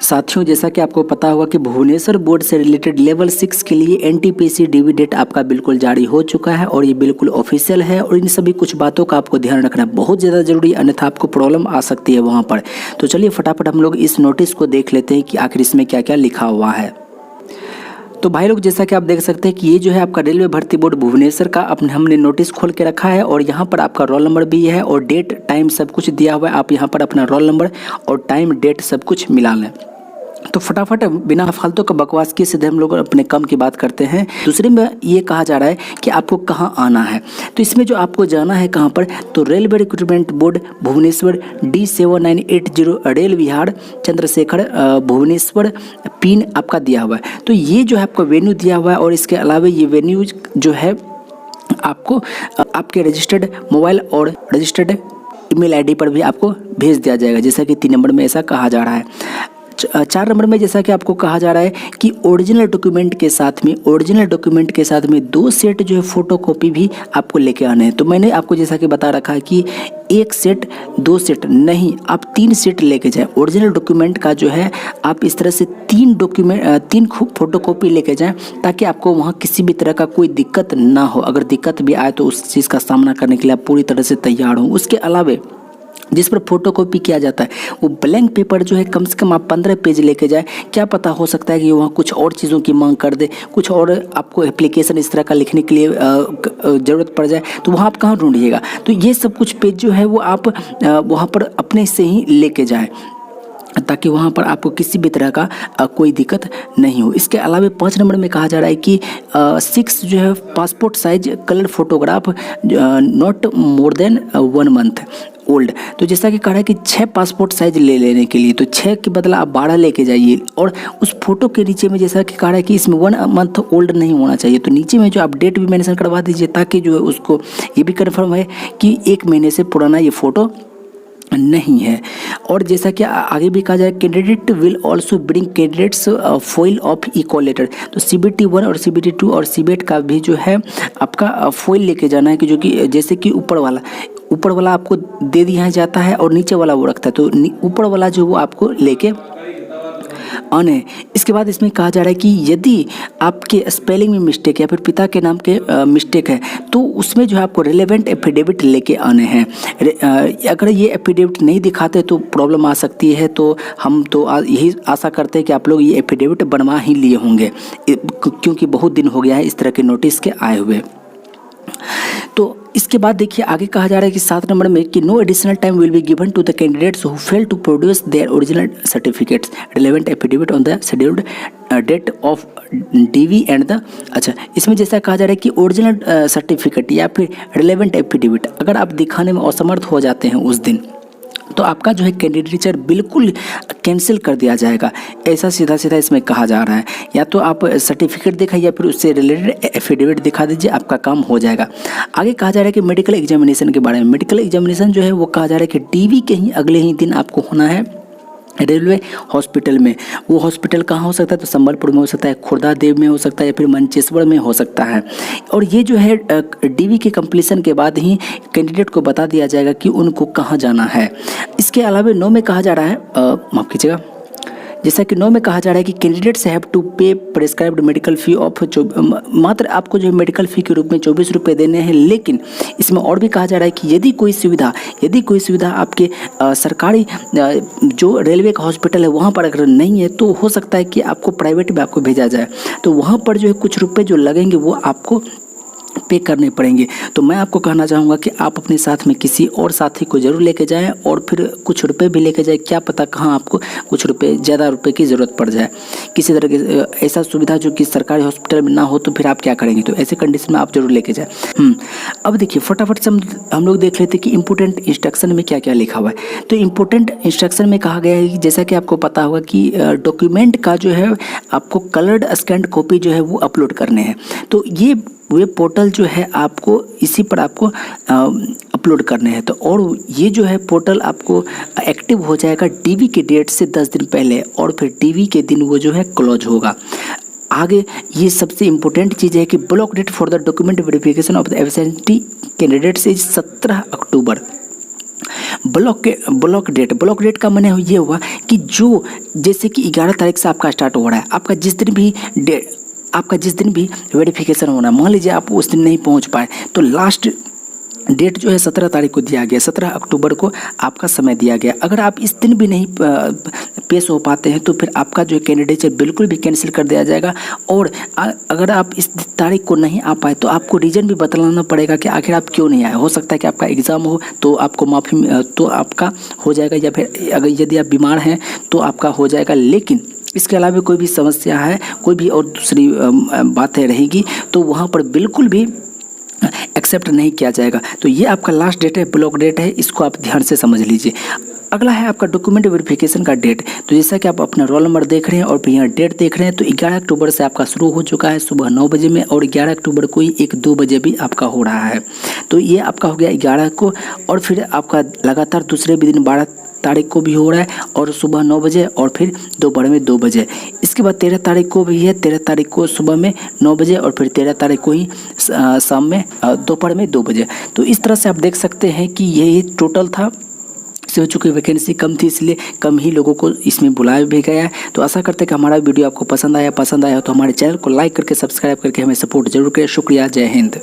साथियों, जैसा कि आपको पता होगा कि भुवनेश्वर बोर्ड से रिलेटेड लेवल 6 के लिए एनटीपीसी डीवी डेट आपका बिल्कुल जारी हो चुका है और ये बिल्कुल ऑफिशियल है। और इन सभी कुछ बातों का आपको ध्यान रखना बहुत ज़्यादा जरूरी, अन्यथा आपको प्रॉब्लम आ सकती है वहाँ पर। तो चलिए फटाफट हम लोग इस नोटिस को देख लेते हैं कि आखिर इसमें क्या क्या लिखा हुआ है। तो भाई लोग, जैसा कि आप देख सकते हैं कि ये जो है आपका रेलवे भर्ती बोर्ड भुवनेश्वर का हमने नोटिस खोल के रखा है और यहाँ पर आपका रोल नंबर भी है और डेट टाइम सब कुछ दिया हुआ है। आप यहाँ पर अपना रोल नंबर और टाइम डेट सब कुछ मिला लें। तो फटाफट बिना फालतू का बकवास किए सीधे हम लोग अपने काम की बात करते हैं। दूसरे में ये कहा जा रहा है कि आपको कहाँ आना है। तो इसमें जो आपको जाना है कहाँ पर, तो railway recruitment board Bhubaneswar D7980 Rail Vihar Chandrashekhar Bhubaneswar pin आपका दिया हुआ है। तो ये जो है आपका वेन्यू दिया हुआ है और इसके अलावा ये वेन्यू जो है आपको आपके रजिस्टर्ड मोबाइल और रजिस्टर्ड ईमेल आईडी पर भी आपको भेज दिया जाएगा, जैसा कि 3 नंबर में ऐसा कहा जा रहा है। 4 नंबर में जैसा कि आपको कहा जा रहा है कि ओरिजिनल डॉक्यूमेंट के साथ में 2 सेट जो है फोटोकॉपी भी आपको लेके आने हैं। तो मैंने आपको जैसा कि बता रखा है कि 1 सेट 2 सेट नहीं, आप 3 सेट लेके जाएं। ओरिजिनल डॉक्यूमेंट का जो है आप इस तरह से 3 फोटोकॉपी लेके जाएं ताकि आपको वहाँ किसी भी तरह का कोई दिक्कत ना हो। अगर दिक्कत भी आए तो उस चीज़ का सामना करने के लिए आप पूरी तरह से तैयार हों। उसके अलावा जिस पर फोटोकॉपी किया जाता है वो ब्लैंक पेपर जो है कम से कम आप 15 पेज लेके जाए। क्या पता हो सकता है कि वहाँ कुछ और चीज़ों की मांग कर दे, कुछ और आपको एप्लीकेशन इस तरह का लिखने के लिए ज़रूरत पड़ जाए, तो वहाँ आप कहाँ ढूंढिएगा। तो ये सब कुछ पेज जो है वो आप वहाँ पर अपने से ही लेके जाएँ ताकि वहाँ पर आपको किसी भी तरह का कोई दिक्कत नहीं हो। इसके अलावा 5 नंबर में कहा जा रहा है कि 6 जो है passport size colour photograph not more than 1 month old. तो जैसा कि कहा है कि 6 पासपोर्ट साइज ले लेने के लिए, तो 6 के बदला आप 12 लेके जाइए। और उस फोटो के नीचे में जैसा कि कहा है कि इसमें 1 मंथ ओल्ड नहीं होना चाहिए, तो नीचे में जो आप डेट भी मेंशन करवा दीजिए ताकि जो है उसको ये भी कन्फर्म है कि 1 महीने से पुराना ये फ़ोटो नहीं है। और जैसा कि आगे भी कहा जाए, candidate will also bring candidates foil of equal letter. तो CBT 1 और CBT 2 और CBET का भी जो है आपका फॉइल लेके जाना है कि जो कि जैसे कि ऊपर वाला आपको दे दिया जाता है और नीचे वाला वो रखता है, तो ऊपर वाला जो वो आपको लेके आने। इसके बाद इसमें कहा जा रहा है कि यदि आपके स्पेलिंग में मिस्टेक या फिर पिता के नाम के मिस्टेक है तो उसमें जो है आपको रिलेवेंट एफिडेविट लेके आने हैं। अगर ये एफिडेविट नहीं दिखाते तो प्रॉब्लम आ सकती है। तो हम तो यही आशा करते हैं कि आप लोग ये एफिडेविट बनवा ही लिए होंगे, क्योंकि बहुत दिन हो गया है इस तरह के नोटिस के आए हुए। तो इसके बाद देखिए आगे कहा जा रहा है कि 7 नंबर में कि no additional time will be given to the candidates who fail to produce their original certificates relevant affidavit on the scheduled date of DV and the. अच्छा, इसमें जैसा कहा जा रहा है कि ओरिजिनल सर्टिफिकेट या फिर रिलेवेंट एफिडेविट अगर आप दिखाने में असमर्थ हो जाते हैं उस दिन, तो आपका जो है कैंडिडेचर बिल्कुल कैंसिल कर दिया जाएगा। ऐसा सीधा इसमें कहा जा रहा है। या तो आप सर्टिफिकेट दिखाइए या फिर उससे रिलेटेड एफिडेविट दिखा दीजिए, आपका काम हो जाएगा। आगे कहा जा रहा है कि मेडिकल एग्जामिनेशन के बारे में। मेडिकल एग्जामिनेशन जो है वो कहा जा रहा है कि डीवी के ही अगले ही दिन आपको होना है रेलवे हॉस्पिटल में। वो हॉस्पिटल कहाँ हो सकता है, तो संबलपुर में हो सकता है, खुर्दा देव में हो सकता है या फिर मंचेश्वर में हो सकता है। और ये जो है डीवी के कंप्लीशन के बाद ही कैंडिडेट को बता दिया जाएगा कि उनको कहाँ जाना है। इसके अलावा 9 में कहा जा रहा है, माफ़ कीजिएगा, जैसा कि 9 में कहा जा रहा है कि कैंडिडेट्स हैव टू पे प्रेस्क्राइब्ड मेडिकल फ़ी ऑफ मात्र आपको जो मेडिकल फ़ी के रूप में 24 रुपये देने हैं। लेकिन इसमें और भी कहा जा रहा है कि यदि कोई सुविधा आपके सरकारी जो रेलवे का हॉस्पिटल है वहाँ पर अगर नहीं है तो हो सकता है कि आपको प्राइवेट में आपको भेजा जाए, तो वहाँ पर जो है कुछ रुपये जो लगेंगे वो आपको पे करने पड़ेंगे। तो मैं आपको कहना चाहूँगा कि आप अपने साथ में किसी और साथी को ज़रूर लेके जाएं और फिर कुछ रुपए भी लेके जाएं। क्या पता कहाँ आपको कुछ ज़्यादा रुपए की ज़रूरत पड़ जाए, किसी तरह की ऐसा सुविधा जो कि सरकारी हॉस्पिटल में ना हो, तो फिर आप क्या करेंगे। तो ऐसे कंडीशन में आप जरूर लेके जाएं। अब देखिए फटाफट से हम लोग देख लेते हैं कि इम्पोर्टेंट इंस्ट्रक्शन में क्या क्या लिखा हुआ है। तो इम्पोर्टेंट इंस्ट्रक्शन में कहा गया है कि जैसा कि आपको पता होगा कि डॉक्यूमेंट का जो है आपको कलर्ड स्कैन्ड कॉपी जो है वो अपलोड करने हैं। तो ये वेब पोर्टल जो है आपको इसी पर आपको अपलोड करने हैं। तो और ये जो है पोर्टल आपको एक्टिव हो जाएगा डीवी के डेट से 10 दिन पहले और फिर डीवी के दिन वो जो है क्लोज होगा। आगे ये सबसे इम्पोर्टेंट चीज़ है कि block date for the document verification of the absentee candidates is 17 October. Block date का माने ये हुआ कि जो जैसे कि 11 तारीख से आपका स्टार्ट हो रहा है, आपका जिस दिन भी वेरिफिकेशन होना, मान लीजिए आप उस दिन नहीं पहुंच पाए तो लास्ट डेट जो है 17 तारीख को दिया गया, 17 अक्टूबर को आपका समय दिया गया। अगर आप इस दिन भी नहीं पेश हो पाते हैं तो फिर आपका जो कैंडिडेट बिल्कुल भी कैंसिल कर दिया जाएगा। और अगर आप इस तारीख को नहीं आ पाए तो आपको रीज़न भी बतलाना पड़ेगा कि आखिर आप क्यों नहीं आए। हो सकता है कि आपका एग्ज़ाम हो तो आपको माफ़ी तो आपका हो जाएगा, या फिर अगर यदि आप बीमार हैं तो आपका हो जाएगा। लेकिन इसके अलावा कोई भी समस्या है, कोई भी और दूसरी बातें रहेगी तो वहाँ पर बिल्कुल भी एक्सेप्ट नहीं किया जाएगा। तो ये आपका लास्ट डेट है, ब्लॉक डेट है, इसको आप ध्यान से समझ लीजिए। अगला है आपका डॉक्यूमेंट वेरिफिकेशन का डेट। तो जैसा कि आप अपना रोल नंबर देख रहे हैं और फिर यहाँ डेट देख रहे हैं, तो 11 अक्टूबर से आपका शुरू हो चुका है सुबह 9 बजे में, और 11 अक्टूबर को ही 1-2 बजे भी आपका हो रहा है। तो ये आपका हो गया 11 को, और फिर आपका लगातार दूसरे भी दिन 12 तारीख को भी हो रहा है, और सुबह 9 बजे और फिर दोपहर में 2 बजे। इसके बाद 13 तारीख को भी है, 13 तारीख को सुबह में 9 बजे और फिर 13 तारीख को ही शाम में दोपहर में 2 बजे। तो इस तरह से आप देख सकते हैं कि यही टोटल था। इसमें चूँकि वैकेंसी कम थी इसलिए कम ही लोगों को इसमें बुलाया भी गया है। तो आशा करते हैं कि हमारा वीडियो आपको पसंद आया तो हमारे चैनल को लाइक करके सब्सक्राइब करके हमें सपोर्ट जरूर करें। शुक्रिया, जय हिंद।